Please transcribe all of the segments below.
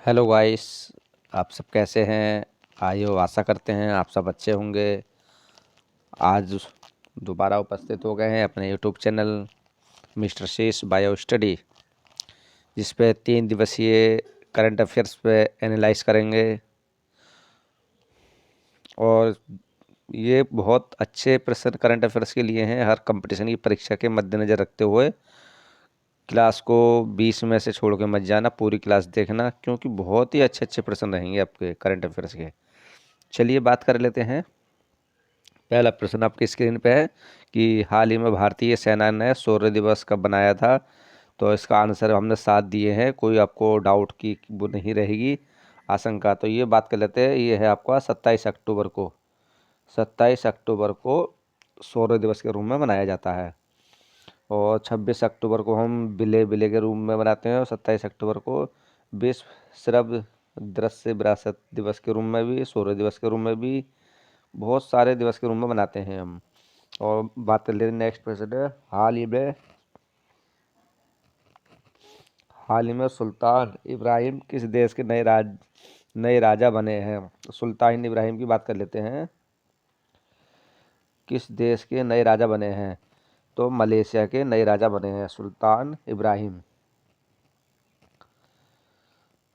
Hello guys. आप सब कैसे हैं? आइए, आशा करते हैं आप सब अच्छे होंगे। आज दोबारा उपस्थित हो गए हैं अपने यूट्यूब चैनल मिस्टर शेष बायो स्टडी, जिस पे 3 दिवसीय करंट अफेयर्स पे एनालाइज करेंगे। और ये बहुत अच्छे प्रश्न करंट अफेयर्स के लिए हैं, हर कंपटीशन की परीक्षा के मद्देनज़र रखते हुए। क्लास को 20 में से छोड़ के मत जाना, पूरी क्लास देखना, क्योंकि बहुत ही अच्छे अच्छे प्रश्न रहेंगे आपके करंट अफेयर्स के। चलिए बात कर लेते हैं। पहला प्रश्न आपकी स्क्रीन पे है कि हाल ही में भारतीय सेना ने शौर्य दिवस कब बनाया था। तो इसका आंसर हमने 7 दिए हैं, कोई आपको डाउट की वो नहीं रहेगी आशंका। तो ये बात कर लेते हैं, ये है आपका 27 अक्टूबर को। 27 अक्टूबर को शौर्य दिवस के रूप में मनाया जाता है। और 26 अक्टूबर को हम विले विले के रूप में मनाते हैं। और 27 अक्टूबर को विश्व श्रव्य दृश्य विरासत दिवस के रूप में भी, शौर्य दिवस के रूप में भी, बहुत सारे दिवस के रूप में मनाते हैं हम। और बात कर लेते हैं नेक्स्ट प्रश्न है, हाल ही में सुल्तान इब्राहिम किस देश के नए राजा बने हैं। सुल्तान इब्राहिम की बात कर लेते हैं, किस देश के नए राजा बने हैं। तो मलेशिया के नए राजा बने हैं सुल्तान इब्राहिम।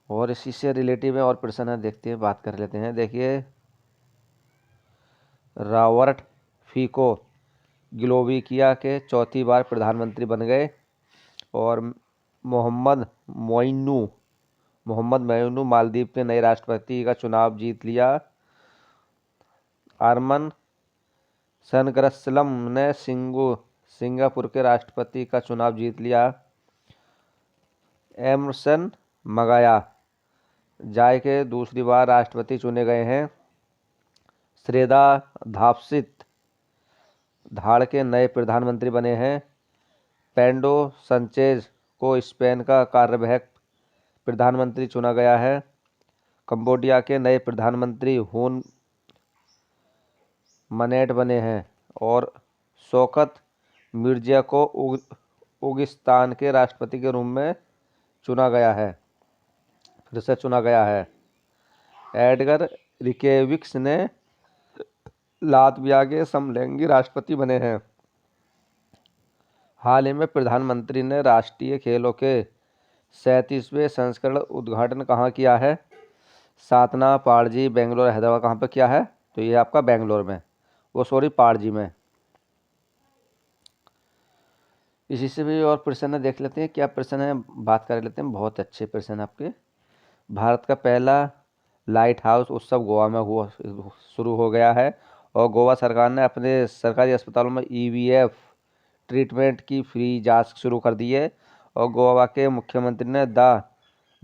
और इसी से रिलेटिव है और प्रश्न है, देखते हैं, बात कर लेते हैं। देखिए, रॉबर्ट फीको स्लोवाकिया के चौथी बार प्रधानमंत्री बन गए। और मोहम्मद मोइनु मोहम्मद मोइनु मालदीव के नए राष्ट्रपति का चुनाव जीत लिया। आरमन सनगरसलम ने सिंगापुर के राष्ट्रपति का चुनाव जीत लिया। एमरसन मगाया जाय के दूसरी बार राष्ट्रपति चुने गए हैं। श्रेदा धापसित धाड़ के नए प्रधानमंत्री बने हैं। पेड्रो संचेज को स्पेन का कार्यवाहक प्रधानमंत्री चुना गया है। कंबोडिया के नए प्रधानमंत्री हुन मनेट बने हैं। और शौकत मिर्जिया को उगिस्तान के राष्ट्रपति के रूप में चुना गया है, फिर से चुना गया है। एडगर रिकेविक्स ने लातविया के समलैंगिक राष्ट्रपति बने हैं। हाल ही में प्रधानमंत्री ने राष्ट्रीय खेलों के 37वें संस्करण उद्घाटन कहाँ किया है। सातना, पणजी, बेंगलोर, हैदराबाद, कहाँ पे किया है। तो ये आपका बेंगलोर में, वो सॉरी पणजी में। इसी से भी और प्रश्न देख लेते हैं, क्या प्रश्न है, बात कर लेते हैं। बहुत अच्छे प्रश्न आपके। भारत का पहला लाइट हाउस उत्सव गोवा में हुआ शुरू हो गया है। और गोवा सरकार ने अपने सरकारी अस्पतालों में ईवीएफ ट्रीटमेंट की फ्री जांच शुरू कर दी है। और गोवा के मुख्यमंत्री ने the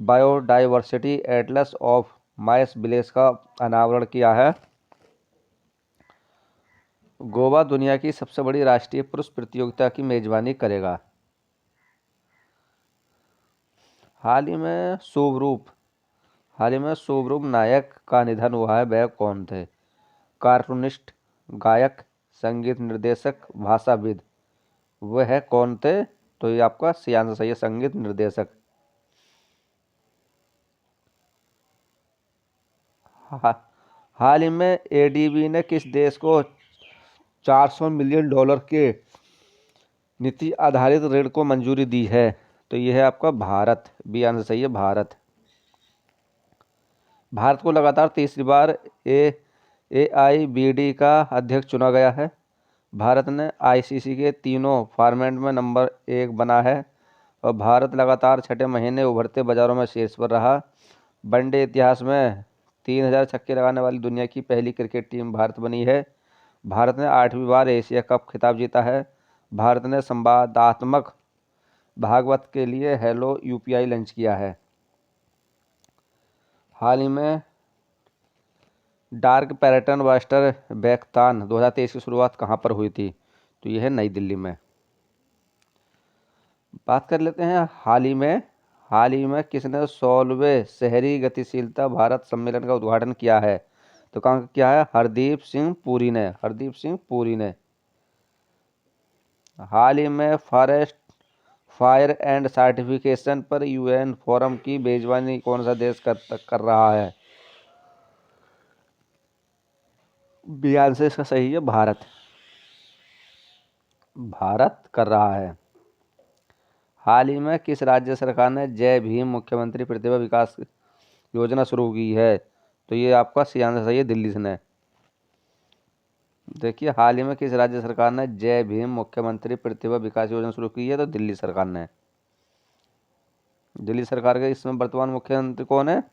biodiversity Atlas of mice village का अनावरण किया है। गोवा दुनिया की सबसे बड़ी राष्ट्रीय पुरुष प्रतियोगिता की मेजबानी करेगा। हाल ही में शुभरूप नायक का निधन हुआ है। वह कौन थे। कार्टूनिस्ट, गायक, संगीत निर्देशक, भाषाविद। वह है कौन थे। तो ये आपका सियान सही है, संगीत निर्देशक। हा- हाल ही में एडीबी ने किस देश को $400 मिलियन के नीति आधारित ऋण को मंजूरी दी है। तो यह है आपका भारत। बी आंसर सही है, भारत। भारत को लगातार तीसरी बार AIBD का अध्यक्ष चुना गया है। भारत ने आईसीसी के तीनों फॉर्मेट में नंबर 1 बना है। और भारत लगातार छठे महीने उभरते बाजारों में शीर्ष पर रहा। वनडे इतिहास में 3000 छक्के लगाने वाली दुनिया की पहली क्रिकेट टीम भारत बनी है। भारत ने 8वीं बार एशिया कप खिताब जीता है। भारत ने संवादात्मक भागवत के लिए हेलो यूपीआई लॉन्च किया है। हाल ही में डार्क पैटर्न बस्टर बैकथॉन 2023 की शुरुआत कहाँ पर हुई थी। तो यह है नई दिल्ली में। बात कर लेते हैं हाल ही में किसने 16वें शहरी गतिशीलता भारत सम्मेलन का उद्घाटन किया है। तो कहाँ किया है। हरदीप सिंह पुरी ने। हाल ही में फायर एंड सर्टिफिकेशन पर यूएन फोरम की मेजबानी कौन सा देश कर रहा है? बी आंसर इसका सही है भारत। भारत कर रहा है। हाल ही में किस राज्य सरकार ने जय भीम मुख्यमंत्री प्रतिभा विकास योजना शुरू की है? तो ये आपका सी आंसर सही है, दिल्ली से ने। देखिए, हाल ही में किस राज्य सरकार ने जय भीम मुख्यमंत्री प्रतिभा विकास योजना शुरू की है? तो दिल्ली सरकार ने। दिल्ली सरकार के इसमें वर्तमान मुख्यमंत्री कौन है?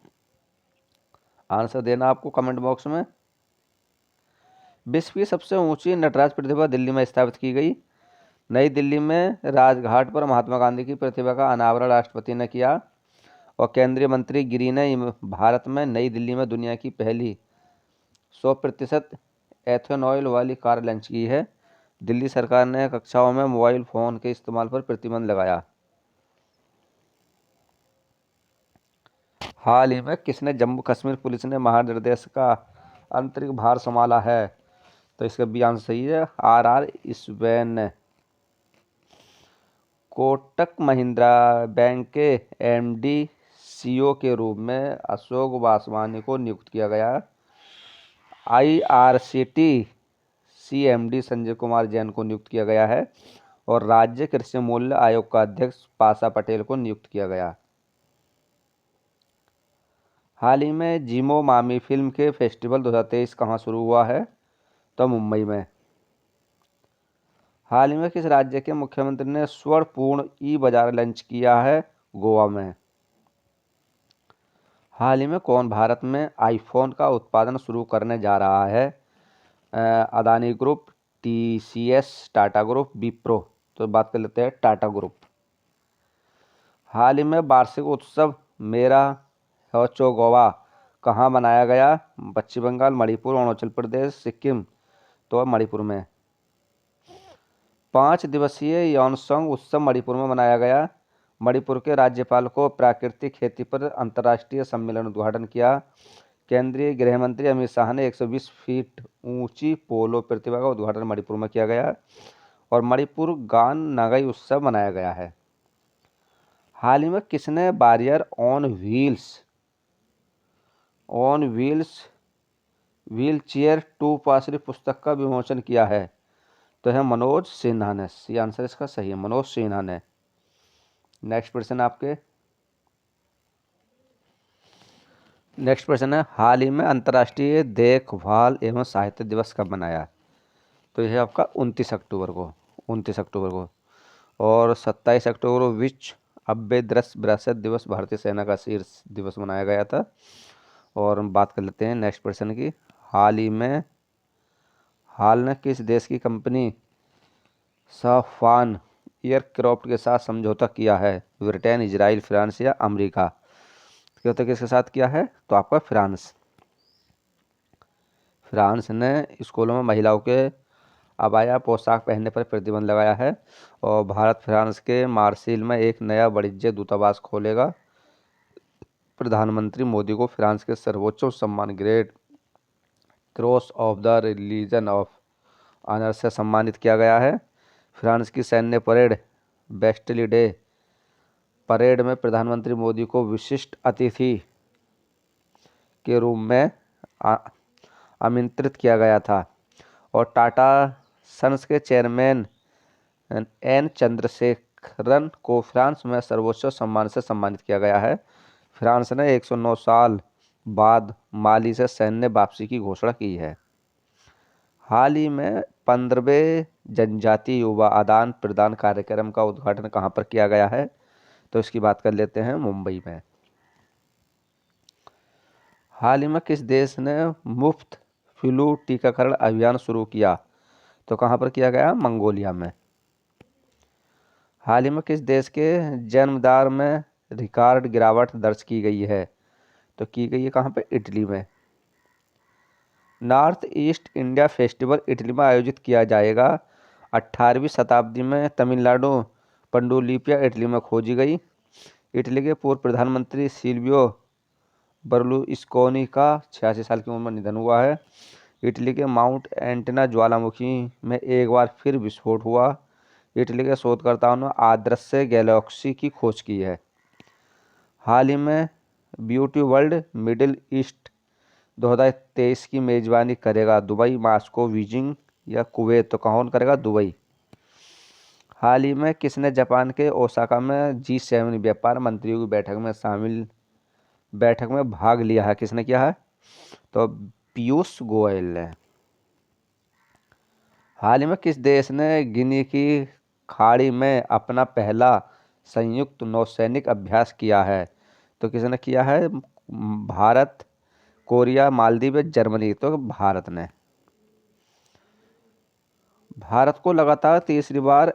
आंसर देना आपको कमेंट बॉक्स में। विश्व की सबसे ऊंची नटराज प्रतिभा दिल्ली में स्थापित की गई। नई दिल्ली में राजघाट पर महात्मा गांधी की प्रतिभा का अनावरण राष्ट्रपति ने किया। और केंद्रीय मंत्री गिरी ने भारत में नई दिल्ली में दुनिया की पहली 100% एथेनॉल वाली कार लॉन्च की है। दिल्ली सरकार ने कक्षाओं में मोबाइल फोन के इस्तेमाल पर प्रतिबंध लगाया। हाल ही में किसने जम्मू कश्मीर पुलिस ने महानिर्देशक का आंतरिक भार संभाला है? तो इसका भी आंसर सही है, आर ईश्वरन ने। कोटक महिंद्रा बैंक के एमडी सीईओ के रूप में अशोक वासवानी को नियुक्त किया गया। आईआरसीटी सीएमडी संजय कुमार जैन को नियुक्त किया गया है। और राज्य कृषि मूल्य आयोग का अध्यक्ष पाशा पटेल को नियुक्त किया गया। हाल ही में जिमो मामी फिल्म के फेस्टिवल 2023 कहाँ शुरू हुआ है? तो मुंबई में। हाल ही में किस राज्य के मुख्यमंत्री ने स्वर्णपूर्ण ई बाजार लॉन्च किया है? गोवा में। हाल ही में कौन भारत में आईफोन का उत्पादन शुरू करने जा रहा है? Adani group, TCS, Tata group, Wipro. तो बात कर लेते हैं टाटा ग्रुप। हाल ही में वार्षिक उत्सव मेरा होचो गोवा कहाँ मनाया गया? पश्चिम बंगाल, मणिपुर, अरुणाचल प्रदेश, सिक्किम। तो मणिपुर में। 5 दिवसीय योनसोंग उत्सव मणिपुर में मनाया गया। मणिपुर के राज्यपाल को प्राकृतिक खेती पर अंतर्राष्ट्रीय सम्मेलन उद्घाटन किया। केंद्रीय गृह मंत्री अमित शाह ने 120 फीट ऊंची पोलो प्रतिमा का उद्घाटन मणिपुर में किया गया। और मणिपुर गान नागाई उत्सव मनाया गया है। हाल ही में किसने barrier on wheels wheelchair to पासरी पुस्तक का विमोचन किया है? तो है मनोज सिन्हा ने। ये आंसर इसका सही है, मनोज सिन्हा ने। नेक्स्ट प्रश्न है, हाल ही में अंतर्राष्ट्रीय देखभाल एवं साहित्य दिवस कब मनाया? तो यह आपका 29 अक्टूबर को। और 27 अक्टूबर को विश्व अभ्यास विरासत दिवस, भारतीय सेना का शीर्ष दिवस मनाया गया था। और हम बात कर लेते हैं नेक्स्ट प्रश्न की। हाल में किस देश की कंपनी सफान एयरक्राफ्ट के साथ समझौता किया है? ब्रिटेन, इजराइल, फ्रांस या अमेरिका। तो किसके साथ किया है? तो आपका फ्रांस ने स्कूलों में महिलाओं के अबाया पोशाक पहनने पर प्रतिबंध लगाया है। और भारत फ्रांस के मार्सिल में एक नया वाणिज्य दूतावास खोलेगा। प्रधानमंत्री मोदी को फ्रांस के सर्वोच्च सम्मान great cross of the legion of honour से सम्मानित किया गया है। फ्रांस की सैन्य परेड बेस्टिल डे परेड में प्रधानमंत्री मोदी को विशिष्ट अतिथि के रूप में आमंत्रित किया गया था। और टाटा सन्स के चेयरमैन एन चंद्रशेखरन को फ्रांस में सर्वोच्च सम्मान से सम्मानित किया गया है। फ्रांस ने 109 साल बाद माली से सैन्य वापसी की घोषणा की है। हाल ही में 15वें जनजातीय युवा आदान प्रदान कार्यक्रम का उद्घाटन कहाँ पर किया गया है? तो इसकी बात कर लेते हैं मुंबई में। हाल ही में किस देश ने मुफ्त फ्लू टीकाकरण अभियान शुरू किया? तो कहाँ पर किया गया? मंगोलिया में। हाल ही में किस देश के जन्मदर में रिकॉर्ड गिरावट दर्ज की गई है? तो की गई है कहाँ पे? इटली में। North east India festival Italy में आयोजित किया जाएगा। 18वीं शताब्दी में तमिलनाडु पंडुलिपिया इटली में खोजी गई। इटली के पूर्व प्रधानमंत्री सिल्वियो बर्लुस्कोनी का 86 साल की उम्र में निधन हुआ है। इटली के माउंट एंटना ज्वालामुखी में एक बार फिर विस्फोट हुआ। इटली के शोधकर्ताओं ने अदृश्य गैलेक्सी की खोज की है। हाल ही में ब्यूटी वर्ल्ड मिडिल ईस्ट 2023 की मेजबानी करेगा दुबई, मॉस्को, बीजिंग या कुवैत? तो कौन करेगा? दुबई। हाल ही में किसने जापान के ओसाका में G7 व्यापार मंत्रियों की बैठक में भाग लिया है? किसने किया है? तो पीयूष गोयल ने। हाल ही में किस देश ने गिनी की खाड़ी में अपना पहला संयुक्त नौसैनिक अभ्यास किया है? तो किसने किया है? Bharat, Korea, Maldives, Germany. तो भारत ने। भारत को लगातार तीसरी बार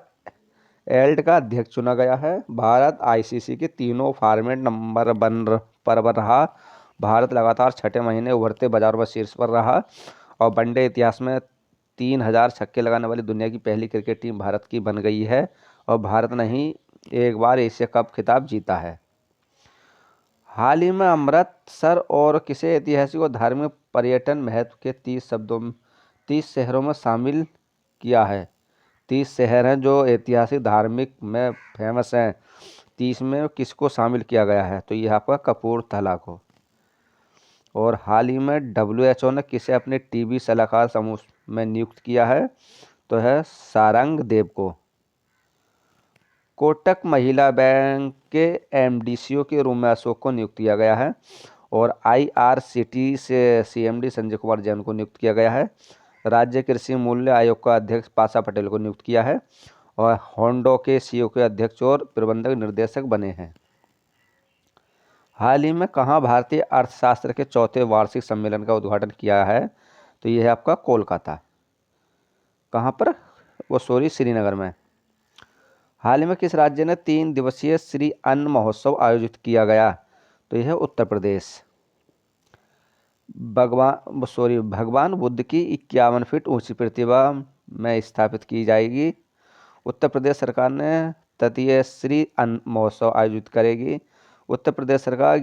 एल्ड का अध्यक्ष चुना गया है। भारत आईसीसी के तीनों फॉर्मेट नंबर वन पर रहा। भारत लगातार छठे महीने उभरते बाजारों में शीर्ष पर रहा और वनडे इतिहास में 3000 छक्के लगाने वाली दुनिया की पहली क्रिकेट टीम भारत की बन गई है और भारत ने ही एक बार एशिया कप खिताब जीता है। हाल ही में अमृतसर और किसे ऐतिहासिक और धार्मिक पर्यटन महत्व के 30 शहरों में शामिल किया है? 30 शहर हैं जो ऐतिहासिक धार्मिक में फेमस हैं। 30 में किसको शामिल किया गया है? तो यह आपका कपूरथला को। और हाल ही में WHO ने किसे अपने टीबी सलाहकार समूह में नियुक्त किया है? तो है सारंग देव को। कोटक महिला बैंक के MDCO के रूप में अशोक को नियुक्त किया गया है और IRCT से CMD संजय कुमार जैन को नियुक्त किया गया है। राज्य कृषि मूल्य आयोग का अध्यक्ष पाशा पटेल को नियुक्त किया है और होंडो के CEO के अध्यक्ष और प्रबंधक निर्देशक बने हैं। हाल ही में कहाँ भारतीय अर्थशास्त्र के चौथे वार्षिक सम्मेलन का उद्घाटन किया है? तो यह है आपका कोलकाता। कहाँ पर? श्रीनगर में। हाल ही में किस राज्य ने 3 दिवसीय श्री अन्न महोत्सव आयोजित किया गया? तो यह है उत्तर प्रदेश। भगवान बुद्ध की 51 फीट ऊंची प्रतिमा में स्थापित की जाएगी। उत्तर प्रदेश सरकार ने तृतीय श्री अन्न महोत्सव आयोजित करेगी। उत्तर प्रदेश सरकार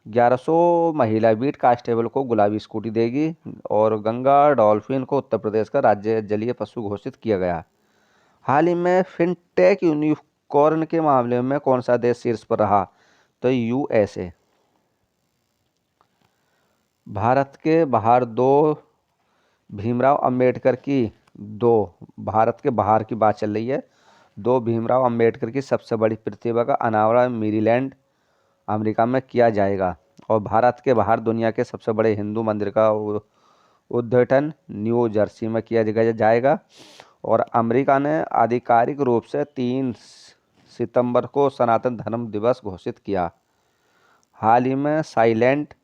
1100 महिला बीट कांस्टेबल को गुलाबी स्कूटी देगी और गंगा डॉल्फिन को उत्तर प्रदेश का राज्य जलीय पशु घोषित किया गया। हाल ही में फिनटेक यूनिकॉर्न के मामले में कौन सा देश शीर्ष पर रहा? तो USA। भारत के बाहर भीमराव अंबेडकर की भारत के बाहर की बात चल रही है। भीमराव अंबेडकर की सबसे बड़ी प्रतिमा का अनावरण मेरीलैंड, अमेरिका में किया जाएगा और भारत के बाहर दुनिया के सबसे बड़े हिंदू मंदिर का उद्घाटन न्यू जर्सी में किया जाएगा और अमेरिका ने आधिकारिक रूप से 3 सितंबर को सनातन धर्म दिवस घोषित किया। हाल ही में silent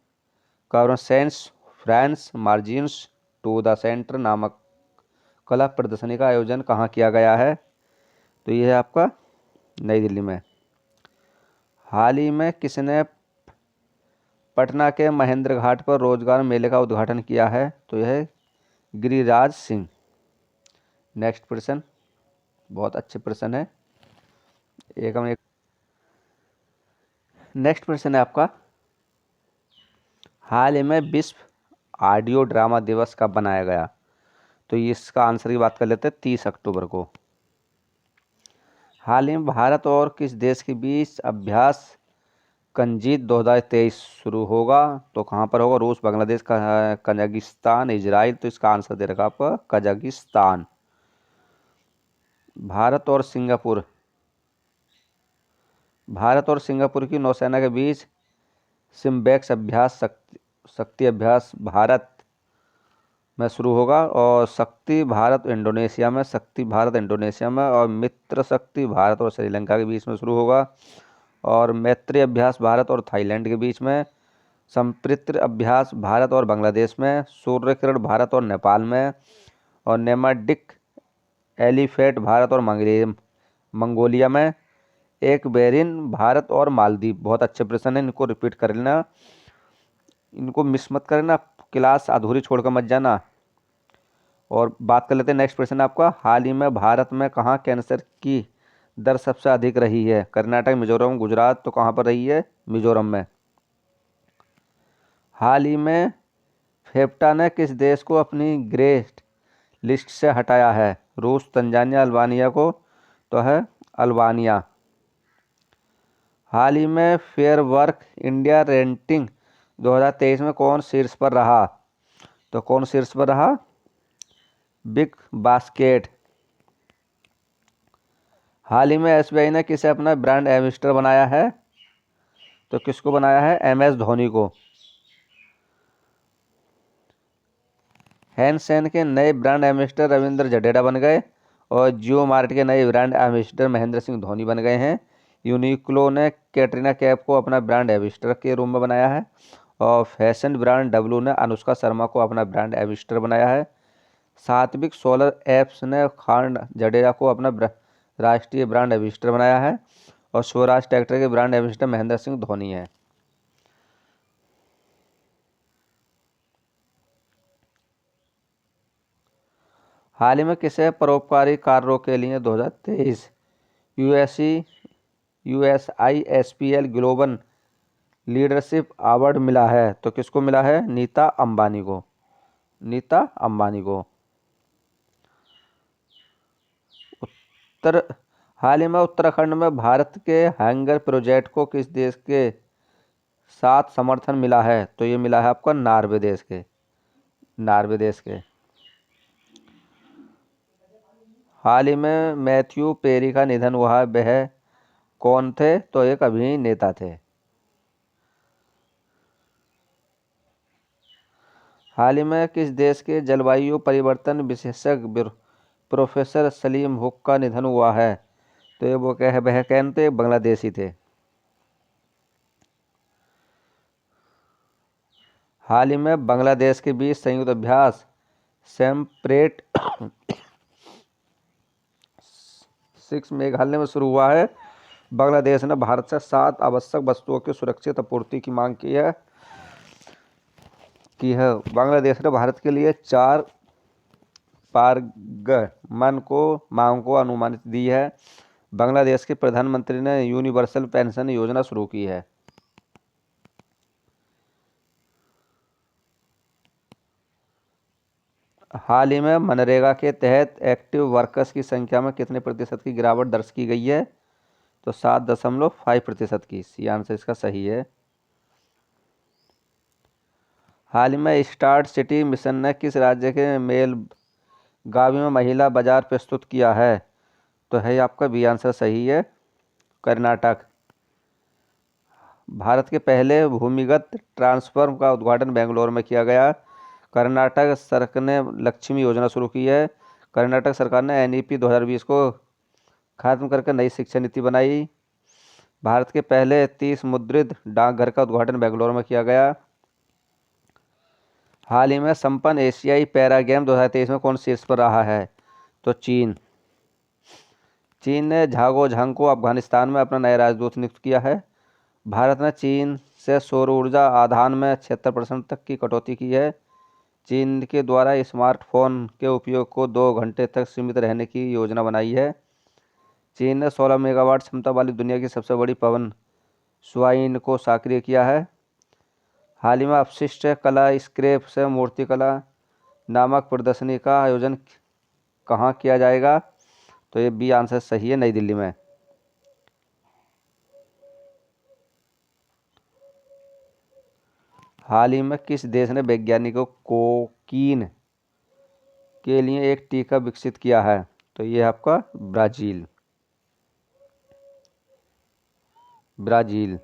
conference from margins to the centre नामक कला प्रदर्शनी का आयोजन कहाँ किया गया है? तो यह है आपका नई दिल्ली में। हाल ही में किसने पटना के महेंद्र घाट पर रोजगार मेले का उद्घाटन किया है? तो यह है गिरिराज सिंह। नेक्स्ट प्रश्न बहुत अच्छे प्रश्न है। नेक्स्ट प्रश्न है आपका, हाल ही में विश्व ऑडियो ड्रामा दिवस कब बनाया गया? तो इसका आंसर की बात कर लेते हैं 30 अक्टूबर को। हाल ही में भारत और किस देश के बीच अभ्यास कंजीत 2023 शुरू होगा? तो कहाँ पर होगा? रूस, बांग्लादेश, कजाकिस्तान, इजराइल। तो इसका आंसर दे रखा आपका कजाकिस्तान। भारत और सिंगापुर की नौसेना के बीच सिम्बेक्स अभ्यास शक्ति अभ्यास भारत में शुरू होगा और शक्ति भारत इंडोनेशिया में और मित्र शक्ति भारत और श्रीलंका के बीच में शुरू होगा और मैत्री अभ्यास भारत और थाईलैंड के बीच में, संप्रीत्र अभ्यास भारत और बांग्लादेश में, सूर्य किरण भारत और नेपाल में और नेमाडिक एलिफेंट भारत और मंगोलिया में, एक बेरिन भारत और मालदीव। बहुत अच्छे प्रश्न है, इनको रिपीट कर लेना, इनको मिस मत करना, क्लास अधूरी छोड़कर मत जाना। और बात कर लेते हैं नेक्स्ट प्रश्न आपका, हाल ही में भारत में कहाँ कैंसर की दर सबसे अधिक रही है? कर्नाटक, मिजोरम, गुजरात। तो कहाँ पर रही है? मिजोरम में। हाल ही में फेफ्टा ने किस देश को अपनी ग्रे लिस्ट से हटाया है? रूस, तंजानिया, अल्बानिया को तो है अल्बानिया। हाल ही में फेयर वर्क इंडिया रेटिंग 2023 में कौन शीर्ष पर रहा? तो कौन शीर्ष पर रहा? Big basket. हाल ही में एसबीआई ने किसे अपना ब्रांड एम्बेसडर बनाया है? तो किसको बनाया है? MS धोनी को। हैंडसेन के नए ब्रांड एम्बेसडर रविंद्र जडेजा बन गए और जियो मार्ट के नए ब्रांड एम्बेसडर महेंद्र सिंह धोनी बन गए हैं। यूनिक्लो ने कैटरीना कैफ को अपना ब्रांड एम्बेसडर के रूम में बनाया है और फैशन ब्रांड डब्लू ने अनुष्का शर्मा को अपना ब्रांड एम्बेसडर बनाया है। सात्विक सोलर एप्स ने खान जडेजा को अपना राष्ट्रीय ब्रांड एम्बेसडर बनाया है और स्वराज ट्रैक्टर के ब्रांड एम्बेसडर महेंद्र सिंह धोनी है। हाल ही में किसे परोपकारी कार्यों के लिए 2023 USISPL ग्लोबल लीडरशिप अवार्ड मिला है? तो किसको मिला है? नीता अंबानी को। नीता अंबानी को। हाल ही में उत्तराखंड में भारत के हैंगर प्रोजेक्ट को किस देश के साथ समर्थन मिला है? तो ये मिला है आपका नॉर्वे देश के। नॉर्वे देश के। हाल ही में मैथ्यू पेरी का निधन हुआ। वह कौन थे? तो एक अभिनेता थे। हाल ही में किस देश के जलवायु परिवर्तन विशेषज्ञ प्रोफेसर सलीम हुक का निधन हुआ है? तो ये वो क्या है? वह कौन थे? बांग्लादेशी थे। हाल ही में बांग्लादेश के बीच संयुक्त अभ्यास सैमप्रेट 6 मेघालय में शुरू हुआ है। बांग्लादेश ने भारत से 7 आवश्यक वस्तुओं की सुरक्षित आपूर्ति की मांग की है। बांग्लादेश ने भारत के लिए 4 पारगमन को मांग को अनुमानित दी है। बांग्लादेश के प्रधानमंत्री ने यूनिवर्सल पेंशन योजना शुरू की है। हाल ही में मनरेगा के तहत एक्टिव वर्कर्स की संख्या में कितने प्रतिशत की गिरावट दर्ज की गई है? तो 7.5% की। सी आंसर इसका सही है। हाल ही में स्टार्ट सिटी मिशन ने किस राज्य के बेलगावी में महिला बाजार प्रस्तुत किया है? तो है आपका बी आंसर सही है, कर्नाटक। भारत के पहले भूमिगत ट्रांसफर का उद्घाटन बेंगलोर में किया गया। कर्नाटक सरकार ने लक्ष्मी योजना शुरू की है। कर्नाटक सरकार ने NEP 2020 को खत्म करके नई शिक्षा नीति बनाई। भारत के पहले 30 मुद्रित डाकघर का उद्घाटन बेंगलोर में किया गया। हाल ही में संपन्न एशियाई पैरा गेम 2023 में कौन शीर्ष पर रहा है? तो चीन। चीन ने झागो झंग को अफगानिस्तान में अपना नया राजदूत नियुक्त किया है। भारत ने चीन से सौर ऊर्जा आधान में 76% तक की कटौती की है। चीन के द्वारा स्मार्टफोन के उपयोग को 2 घंटे तक सीमित रहने की योजना बनाई है। चीन ने 16 मेगावाट क्षमता वाली दुनिया की सबसे बड़ी पवन स्वाइन को सक्रिय किया है। हाल ही में अपशिष्ट कला स्क्रैप से मूर्तिकला नामक प्रदर्शनी का आयोजन कहाँ किया जाएगा? तो ये बी आंसर सही है, नई दिल्ली में। हाल ही में किस देश ने वैज्ञानिकों कोकीन के लिए एक टीका विकसित किया है? तो ये आपका ब्राज़ील। ब्राज़ील।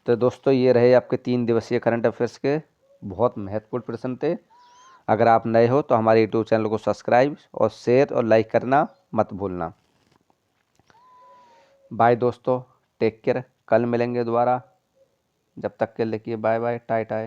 तो दोस्तों ये रहे आपके 3 दिवसीय करंट अफेयर्स के बहुत महत्वपूर्ण प्रश्न थे। अगर आप नए हो तो हमारे यूट्यूब चैनल को सब्सक्राइब और शेयर और लाइक करना मत भूलना। बाय दोस्तों, टेक केयर। कल मिलेंगे दोबारा। जब तक के लिए बाय बाय, टाटा।